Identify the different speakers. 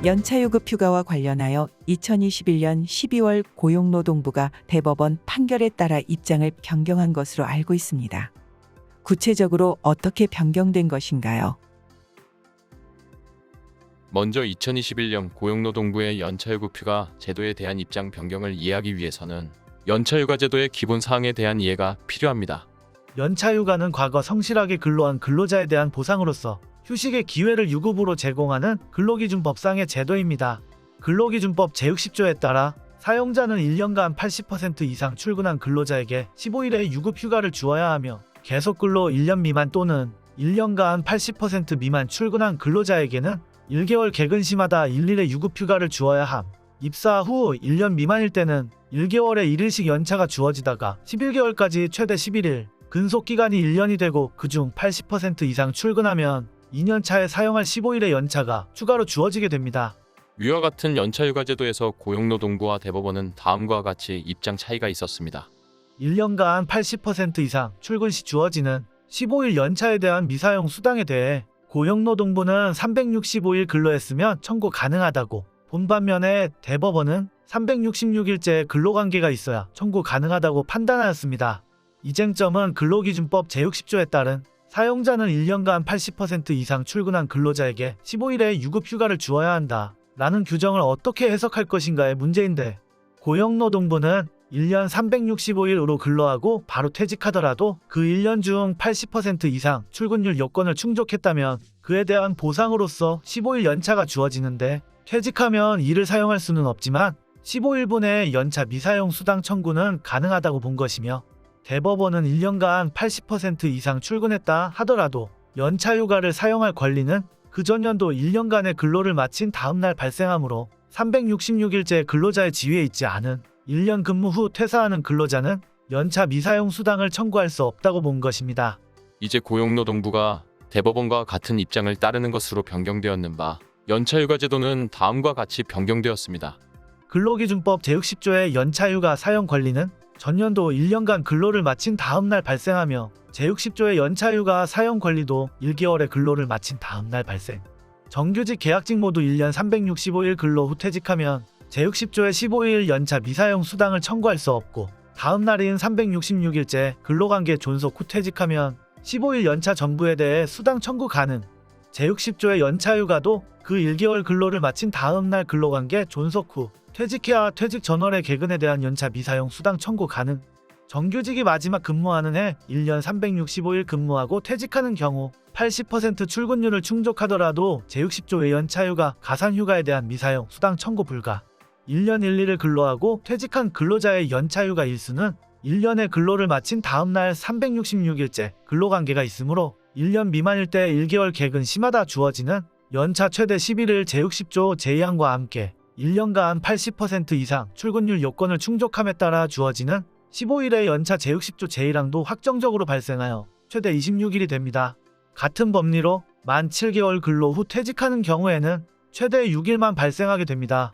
Speaker 1: 연차유급 휴가와 관련하여 2021년 12월 고용노동부가 대법원 판결에 따라 입장을 변경한 것으로 알고 있습니다. 구체적으로 어떻게 변경된 것인가요?
Speaker 2: 먼저 2021년 고용노동부의 연차유급휴가 제도에 대한 입장 변경을 이해하기 위해서는 연차휴가 제도의 기본 사항에 대한 이해가 필요합니다.
Speaker 3: 연차휴가는 과거 성실하게 근로한 근로자에 대한 보상으로서 휴식의 기회를 유급으로 제공하는 근로기준법상의 제도입니다. 근로기준법 제60조에 따라 사용자는 1년간 80% 이상 출근한 근로자에게 15일의 유급휴가를 주어야 하며 계속근로 1년 미만 또는 1년간 80% 미만 출근한 근로자에게는 1개월 개근시마다 1일의 유급휴가를 주어야 함. 입사 후 1년 미만일 때는 1개월에 1일씩 연차가 주어지다가 11개월까지 최대 11일, 근속기간이 1년이 되고 그중 80% 이상 출근하면 2년 차에 사용할 15일의 연차가 추가로 주어지게 됩니다.
Speaker 2: 위와 같은 연차휴가 제도에서 고용노동부와 대법원은 다음과 같이 입장 차이가 있었습니다.
Speaker 3: 1년간 80% 이상 출근 시 주어지는 15일 연차에 대한 미사용 수당에 대해 고용노동부는 365일 근로했으면 청구 가능하다고, 본반면에 대법원은 366일째 근로관계가 있어야 청구 가능하다고 판단하였습니다. 이 쟁점은 근로기준법 제60조에 따른 사용자는 1년간 80% 이상 출근한 근로자에게 15일의 유급휴가를 주어야 한다 라는 규정을 어떻게 해석할 것인가의 문제인데, 고용노동부는 1년 365일으로 근로하고 바로 퇴직하더라도 그 1년 중 80% 이상 출근율 요건을 충족했다면 그에 대한 보상으로서 15일 연차가 주어지는데, 퇴직하면 이를 사용할 수는 없지만 15일분의 연차 미사용 수당 청구는 가능하다고 본 것이며, 대법원은 1년간 80% 이상 출근했다 하더라도 연차휴가를 사용할 권리는 그 전년도 1년간의 근로를 마친 다음날 발생하므로 366일째 근로자의 지위에 있지 않은 1년 근무 후 퇴사하는 근로자는 연차 미사용 수당을 청구할 수 없다고 본 것입니다.
Speaker 2: 이제 고용노동부가 대법원과 같은 입장을 따르는 것으로 변경되었는 바, 연차휴가 제도는 다음과 같이 변경되었습니다.
Speaker 3: 근로기준법 제60조의 연차휴가 사용 권리는 전년도 1년간 근로를 마친 다음날 발생하며, 제60조의 연차휴가 사용 권리도 1개월의 근로를 마친 다음날 발생. 정규직 계약직 모두 1년 365일 근로 후 퇴직하면 제60조의 15일 연차 미사용 수당을 청구할 수 없고, 다음날인 366일째 근로관계 존속 후 퇴직하면 15일 연차 전부에 대해 수당 청구 가능. 제60조의 연차휴가도 그 1개월 근로를 마친 다음날 근로관계 존속 후 퇴직해야 퇴직 전월의 개근에 대한 연차 미사용 수당 청구 가능. 정규직이 마지막 근무하는 해 1년 365일 근무하고 퇴직하는 경우 80% 출근율을 충족하더라도 제60조의 연차휴가, 가산휴가에 대한 미사용 수당 청구 불가. 1년 1일을 근로하고 퇴직한 근로자의 연차휴가 일수는 1년의 근로를 마친 다음날 366일째 근로관계가 있으므로 1년 미만일 때 1개월 개근 시마다 주어지는 연차 최대 11일 제60조 제2항과 함께 1년간 80% 이상 출근율 요건을 충족함에 따라 주어지는 15일의 연차 제60조 제1항도 확정적으로 발생하여 최대 26일이 됩니다. 같은 법리로 만 7개월 근로 후 퇴직하는 경우에는 최대 6일만 발생하게 됩니다.